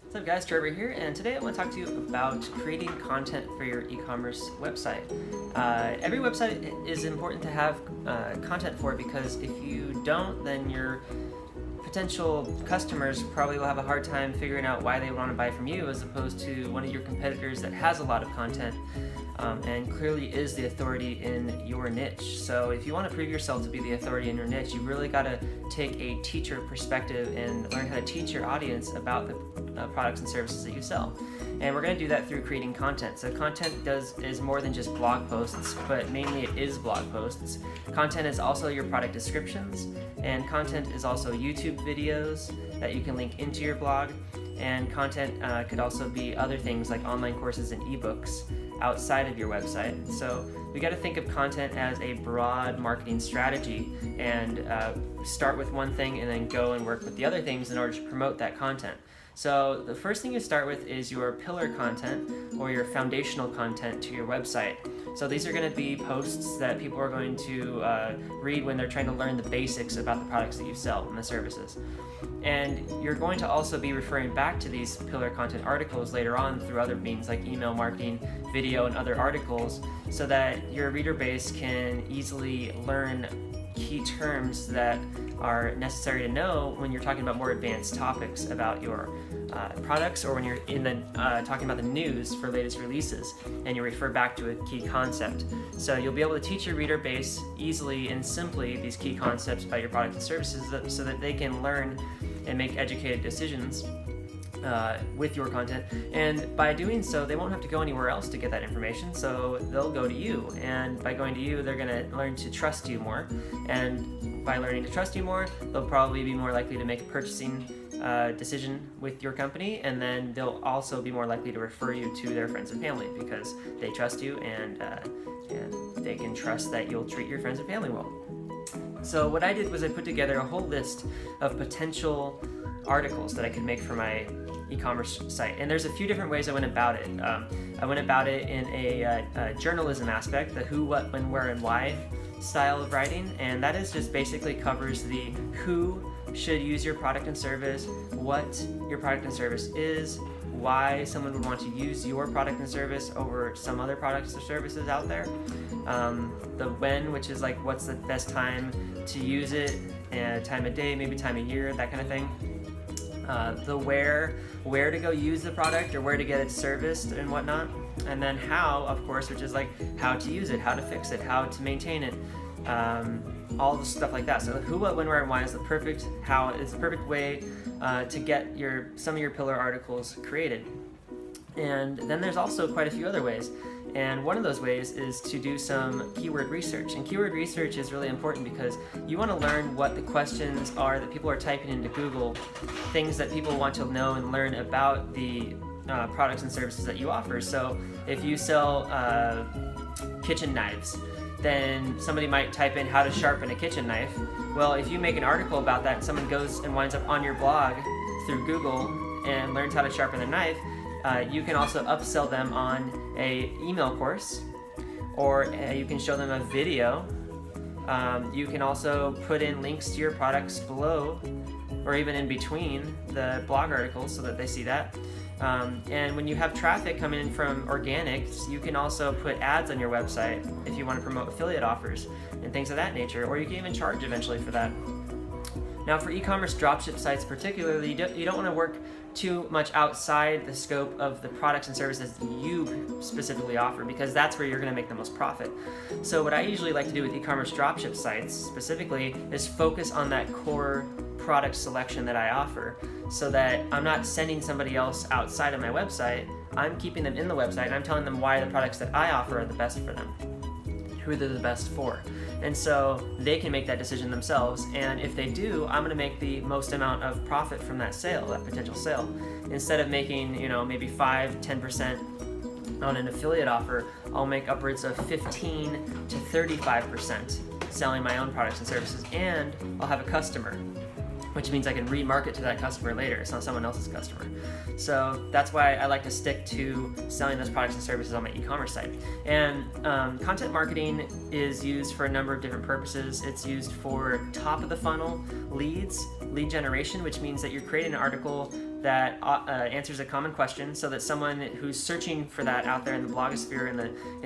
What's up guys, Trevor here, and today I want to talk to you about creating content for your e-commerce website. Every website is important to have content for, because if you don't, then your potential customers probably will have a hard time figuring out why they want to buy from you as opposed to one of your competitors that has a lot of content and clearly is the authority in your niche. So if you want to prove yourself to be the authority in your niche, you really got to take a teacher perspective and learn how to teach your audience about the products and services that you sell. And we're going to do that through creating content. So content is more than just blog posts, but mainly it is blog posts. Content is also your product descriptions, and content is also YouTube videos that you can link into your blog. And content could also be other things like online courses and ebooks outside of your website. So we got to think of content as a broad marketing strategy and start with one thing and then go and work with the other things in order to promote that content. So the first thing you start with is your pillar content or your foundational content to your website. So these are going to be posts that people are going to read when they're trying to learn the basics about the products that you sell and the services. And you're going to also be referring back to these pillar content articles later on through other means like email marketing, video, and other articles, so that your reader base can easily learn key terms that are necessary to know when you're talking about more advanced topics about your products, or when you're talking about the news for latest releases and you refer back to a key concept. So you'll be able to teach your reader base easily and simply these key concepts about your products and services so that they can learn and make educated decisions with your content. And by doing so, they won't have to go anywhere else to get that information, so they'll go to you, and by going to you, they're going to learn to trust you more, and by learning to trust you more, they'll probably be more likely to make a purchasing decision with your company, and then they'll also be more likely to refer you to their friends and family because they trust you, and they can trust that you'll treat your friends and family well. So what I did was I put together a whole list of potential articles that I could make for my e-commerce site, and there's a few different ways I went about it. I went about it in a journalism aspect, the who, what, when, where, and why style of writing, and that is just basically covers the who should use your product and service, what your product and service is, why someone would want to use your product and service over some other products or services out there, the when, which is like what's the best time to use it, and time of day, maybe time of year, that kind of thing. The where to go use the product or where to get it serviced and whatnot, and then how, of course, which is like how to use it, how to fix it, how to maintain it, all the stuff like that. So the who, what, when, where, and why is the perfect way to get some of your pillar articles created. And then there's also quite a few other ways. And one of those ways is to do some keyword research. And keyword research is really important because you want to learn what the questions are that people are typing into Google, things that people want to know and learn about the products and services that you offer. So if you sell kitchen knives, then somebody might type in how to sharpen a kitchen knife. Well, if you make an article about that and someone goes and winds up on your blog through Google and learns how to sharpen a knife, you can also upsell them on a email course, or you can show them a video. You can also put in links to your products below or even in between the blog articles so that they see that. And when you have traffic coming in from organics, you can also put ads on your website if you want to promote affiliate offers and things of that nature, or you can even charge eventually for that. Now for e-commerce dropship sites particularly, you don't want to work too much outside the scope of the products and services you specifically offer, because that's where you're going to make the most profit. So what I usually like to do with e-commerce dropship sites specifically is focus on that core product selection that I offer, so that I'm not sending somebody else outside of my website. I'm keeping them in the website, and I'm telling them why the products that I offer are the best for them, who they're the best for. And so they can make that decision themselves, and if they do, I'm going to make the most amount of profit from that sale, that potential sale. Instead of making, maybe 5-10% on an affiliate offer, I'll make upwards of 15 to 35% selling my own products and services, and I'll have a customer, which means I can remarket to that customer later. It's not someone else's customer. So that's why I like to stick to selling those products and services on my e-commerce site. And content marketing is used for a number of different purposes. It's used for top of the funnel lead generation, which means that you're creating an article that answers a common question, so that someone who's searching for that out there in the blogosphere, in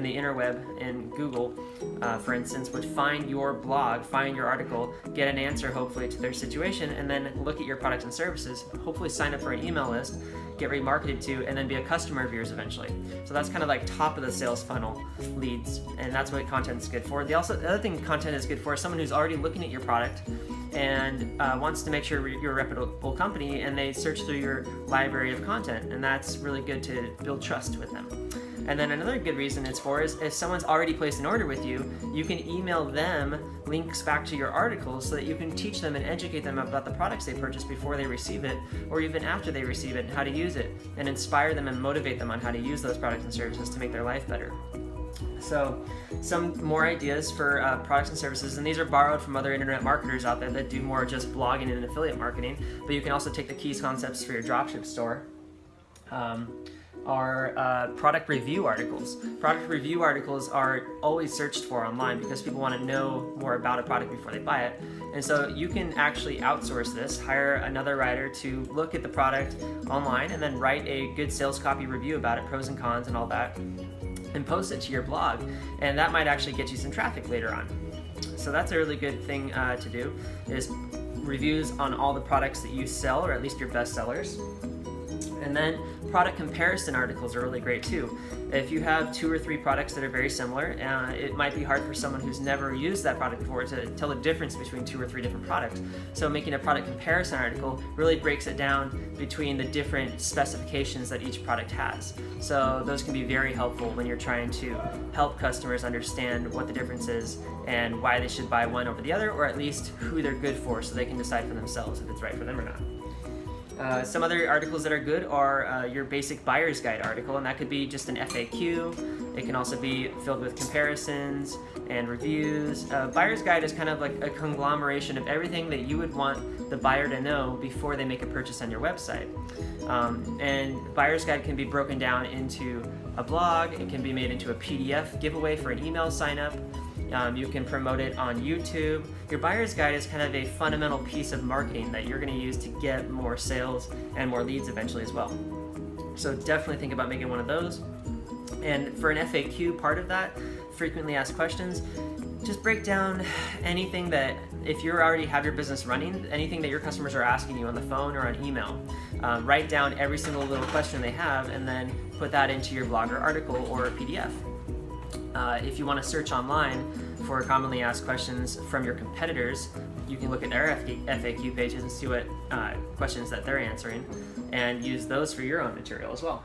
the interweb, in Google, for instance, would find your blog, find your article, get an answer hopefully to their situation, and then look at your products and services, hopefully sign up for an email list, get remarketed to, and then be a customer of yours eventually. So that's kind of like top of the sales funnel leads, and that's what content is good for. The other thing content is good for is someone who's already looking at your product and wants to make sure you're a reputable company, and they search through your library of content, and that's really good to build trust with them. And then another good reason it's for is if someone's already placed an order with you, you can email them links back to your articles so that you can teach them and educate them about the products they purchased before they receive it, or even after they receive it, and how to use it, and inspire them and motivate them on how to use those products and services to make their life better. So some more ideas for products and services, and these are borrowed from other internet marketers out there that do more just blogging and affiliate marketing, but you can also take the keys concepts for your dropship store. Are product review articles. Product review articles are always searched for online because people want to know more about a product before they buy it. And so you can actually outsource this, hire another writer to look at the product online and then write a good sales copy review about it, pros and cons and all that, and post it to your blog. And that might actually get you some traffic later on. So that's a really good thing to do, is reviews on all the products that you sell, or at least your best sellers. And then product comparison articles are really great too. If you have 2 or 3 products that are very similar, it might be hard for someone who's never used that product before to tell the difference between 2 or 3 different products. So making a product comparison article really breaks it down between the different specifications that each product has. So those can be very helpful when you're trying to help customers understand what the difference is and why they should buy one over the other, or at least who they're good for, so they can decide for themselves if it's right for them or not. Some other articles that are good are your basic buyer's guide article, and that could be just an FAQ. It can also be filled with comparisons and reviews. Buyer's guide is kind of like a conglomeration of everything that you would want the buyer to know before they make a purchase on your website. And buyer's guide can be broken down into a blog. It can be made into a PDF giveaway for an email sign up. You can promote it on YouTube. Your buyer's guide is kind of a fundamental piece of marketing that you're going to use to get more sales and more leads eventually as well. So definitely think about making one of those. And for an FAQ part of that, frequently asked questions, just break down anything that, if you already have your business running, anything that your customers are asking you on the phone or on email. Write down every single little question they have and then put that into your blog or article or a PDF. If you want to search online for commonly asked questions from your competitors, you can look at their FAQ pages and see what questions that they're answering and use those for your own material as well.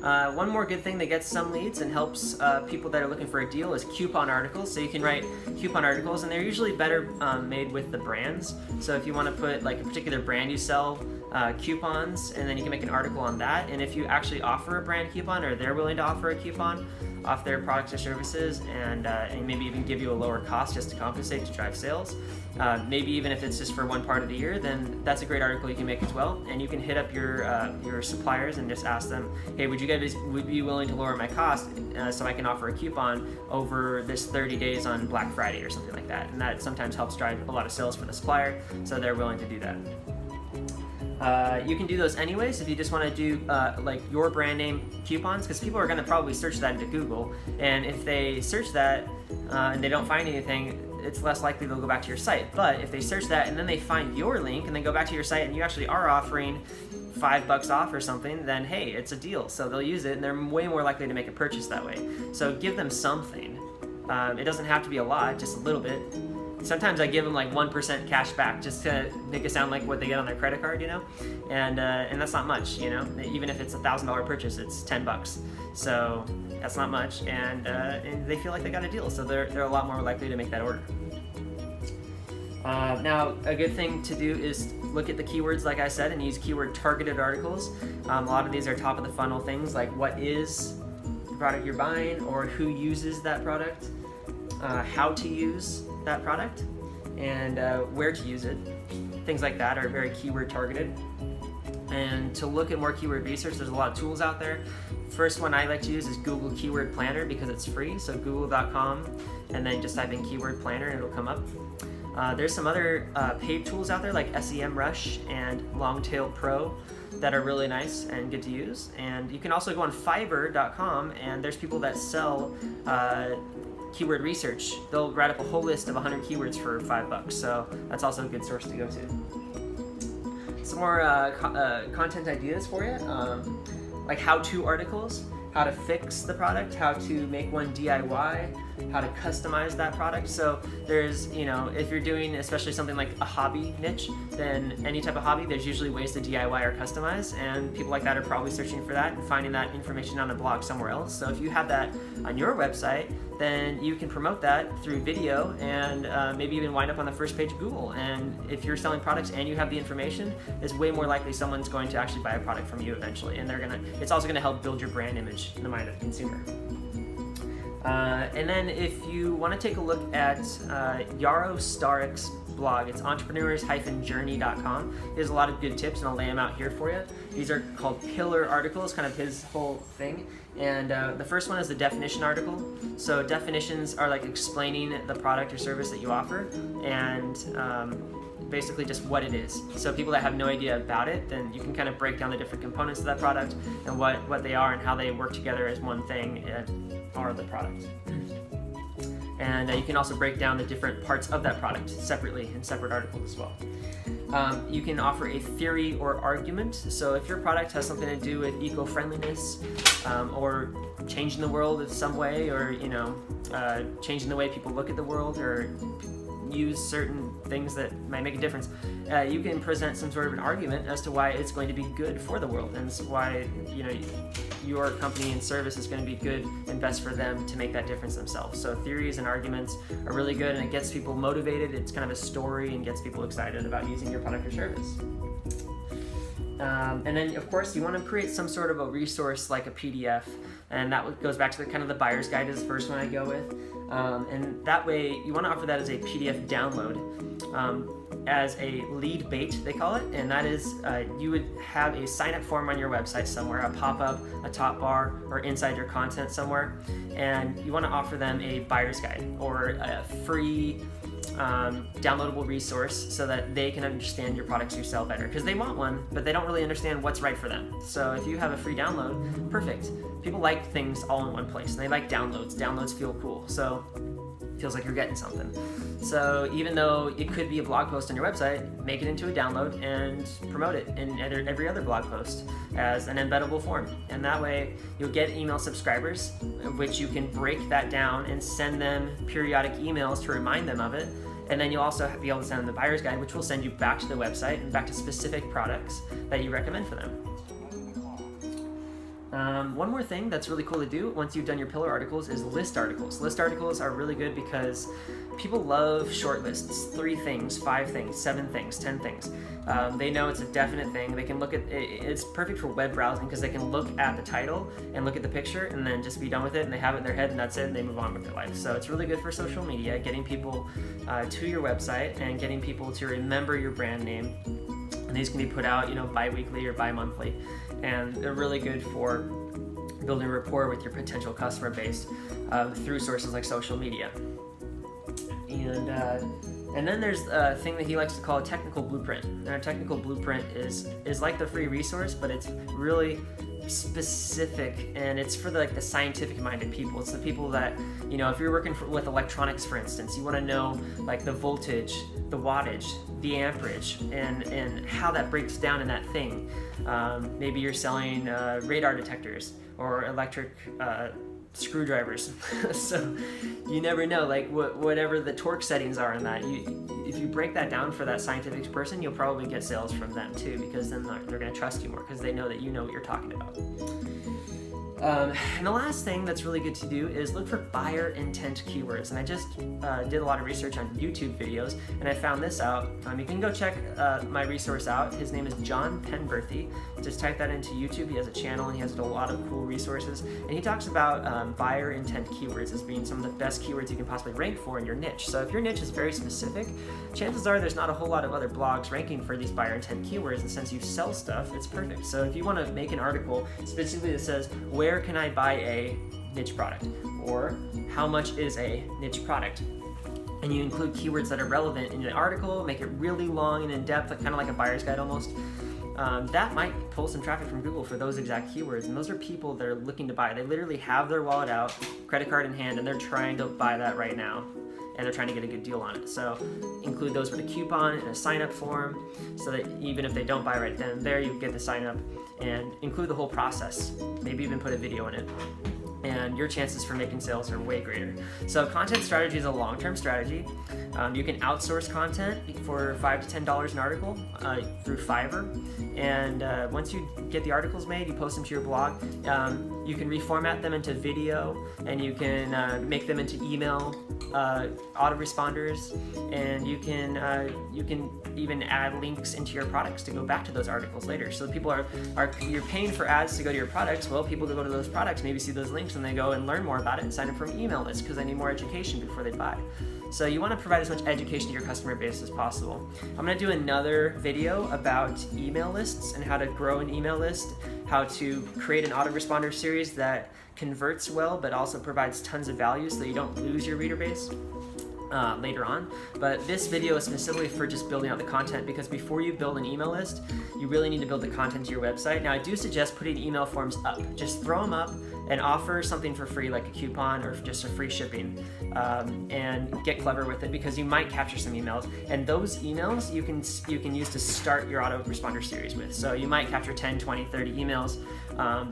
One more good thing that gets some leads and helps people that are looking for a deal is coupon articles. So you can write coupon articles, and they're usually better made with the brands. So if you want to put like a particular brand you sell coupons, and then you can make an article on that. And if you actually offer a brand coupon, or they're willing to offer a coupon off their products or services, and maybe even give you a lower cost just to compensate to drive sales, maybe even if it's just for one part of the year, then that's a great article you can make as well. And you can hit up your suppliers and just ask them, hey, would you be willing to lower my cost so I can offer a coupon over this 30 days on Black Friday or something like that. And that sometimes helps drive a lot of sales for the supplier, so they're willing to do that. You can do those anyways if you just want to do like your brand name coupons, because people are going to probably search that into Google, and if they search that and they don't find anything, it's less likely they'll go back to your site. But if they search that and then they find your link and then go back to your site and you actually are offering $5 off or something, then hey, it's a deal. So they'll use it, and they're way more likely to make a purchase that way. So give them something. It doesn't have to be a lot, just a little bit. Sometimes I give them like 1% cash back just to make it sound like what they get on their credit card, and that's not much, Even if it's a $1,000 purchase, it's $10. So that's not much, and they feel like they got a deal, so they're a lot more likely to make that order. Now, a good thing to do is look at the keywords, like I said, and use keyword targeted articles. A lot of these are top of the funnel things like what is the product you're buying, or who uses that product, how to use that product, and where to use it. Things like that are very keyword targeted. And to look at more keyword research, there's a lot of tools out there. First one I like to use is Google Keyword Planner because it's free. So google.com and then just type in Keyword Planner and it'll come up. There's some other paid tools out there like SEMrush and Longtail Pro that are really nice and good to use. And you can also go on Fiverr.com, and there's people that sell keyword research. They'll write up a whole list of 100 keywords for $5, so that's also a good source to go to. Some more content ideas for you, like how-to articles, how to fix the product, how to make one DIY, how to customize that product. So there's, if you're doing especially something like a hobby niche, then any type of hobby, there's usually ways to DIY or customize, and people like that are probably searching for that and finding that information on a blog somewhere else. So if you have that on your website, then you can promote that through video and maybe even wind up on the first page of Google. And if you're selling products and you have the information, it's way more likely someone's going to actually buy a product from you eventually, and it's also going to help build your brand image in the mind of the consumer. And then if you want to take a look at Yaro Starik's blog, it's entrepreneurs-journey.com. He has a lot of good tips, and I'll lay them out here for you. These are called pillar articles, kind of his whole thing. And the first one is the definition article. So definitions are like explaining the product or service that you offer, and basically just what it is. So people that have no idea about it, then you can kind of break down the different components of that product and what they are and how they work together as one thing and are the product. And you can also break down the different parts of that product separately in separate articles as well. You can offer a theory or argument. So if your product has something to do with eco-friendliness or changing the world in some way, or changing the way people look at the world, or use certain things that might make a difference, you can present some sort of an argument as to why it's going to be good for the world, and why your company and service is going to be good and best for them to make that difference themselves. So theories and arguments are really good, and it gets people motivated. It's kind of a story and gets people excited about using your product or service. And then, of course, you want to create some sort of a resource like a PDF, and that goes back to the buyer's guide is the first one I go with. And that way, you want to offer that as a PDF download, as a lead bait, they call it, and that is you would have a sign-up form on your website somewhere, a pop-up, a top bar, or inside your content somewhere, and you want to offer them a buyer's guide or a free downloadable resource so that they can understand your products you sell better, because they want one, but they don't really understand what's right for them. So if you have a free download, perfect. People like things all in one place, and they like downloads. Downloads feel cool, so it feels like you're getting something. So even though it could be a blog post on your website, make it into a download and promote it in every other blog post as an embeddable form. And that way you'll get email subscribers, which you can break that down and send them periodic emails to remind them of it. And then you'll also be able to send them the buyer's guide, which will send you back to the website and back to specific products that you recommend for them. One more thing that's really cool to do once you've done your pillar articles is list articles. List articles are really good because people love short lists, 3 things, 5 things, 7 things, 10 things. They know it's a definite thing. They can look at it. It's perfect for web browsing because they can look at the title and look at the picture and then just be done with it, and they have it in their head and that's it, and they move on with their life. So it's really good for social media, getting people to your website and getting people to remember your brand name. And these can be put out, bi-weekly or bi-monthly, and they're really good for building rapport with your potential customer base through sources like social media. And then there's a thing that he likes to call a technical blueprint. And a technical blueprint is like the free resource, but it's really specific, and it's for the scientific-minded people. It's the people that, if you're working with electronics, for instance, you want to know the voltage, the wattage, the amperage, and how that breaks down in that thing. Maybe you're selling radar detectors or electric screwdrivers. So you never know, whatever the torque settings are in that, if you break that down for that scientific person, you'll probably get sales from them too, because then they're going to trust you more because they know that you know what you're talking about. And the last thing that's really good to do is look for buyer intent keywords. And I just did a lot of research on YouTube videos, and I found this out. You can go check my resource out. His name is John Penberthy. Just type that into YouTube. He has a channel and he has a lot of cool resources. And he talks about buyer intent keywords as being some of the best keywords you can possibly rank for in your niche. So if your niche is very specific, chances are there's not a whole lot of other blogs ranking for these buyer intent keywords. And since you sell stuff, it's perfect. So if you want to make an article specifically that says, where can I buy a niche product? Or how much is a niche product? and you include keywords that are relevant in the article, make it really long and in-depth, like, kind of like a buyer's guide almost, that might pull some traffic from Google for those exact keywords. And those are people that are looking to buy. They literally have their wallet out, credit card in hand, and they're trying to buy that right now. And they're trying to get a good deal on it. So include those with a coupon and a sign-up form, so that even if they don't buy right then and there, you get the sign-up, and include the whole process. Maybe even put a video in it. And your chances for making sales are way greater. So content strategy is a long-term strategy. You can outsource content for $5 to $10 an article through Fiverr. And once you get the articles made, you post them to your blog. You can reformat them into video, and you can make them into email autoresponders, and you can even add links into your products to go back to those articles later. So people you're paying for ads to go to your products. Well, people to go to those products maybe see those links and they go and learn more about it and sign up for an email list because they need more education before they buy. So you want to provide as much education to your customer base as possible. I'm going to do another video about email lists and how to grow an email list, how to create an autoresponder series that converts well but also provides tons of value so that you don't lose your reader base later on. But this video is specifically for just building out the content, because before you build an email list, you really need to build the content to your website. Now, I do suggest putting email forms up. Just throw them up and offer something for free, like a coupon or just a free shipping, and get clever with it, because you might capture some emails, and those emails you can use to start your autoresponder series with. So you might capture 10, 20, 30 emails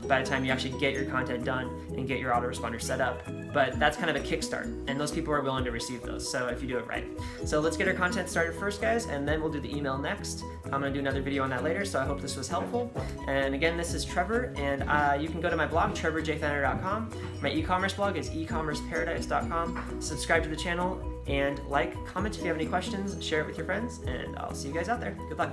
by the time you actually get your content done and get your autoresponder set up. But that's kind of a kickstart, and those people are willing to receive those, so if you do it right. So let's get our content started first, guys, and then we'll do the email next. I'm going to do another video on that later, so I hope this was helpful. And again, this is Trevor, and you can go to my blog, trevorjthaner.com. My e-commerce blog is ecommerceparadise.com. Subscribe to the channel, and comment if you have any questions, share it with your friends, and I'll see you guys out there. Good luck.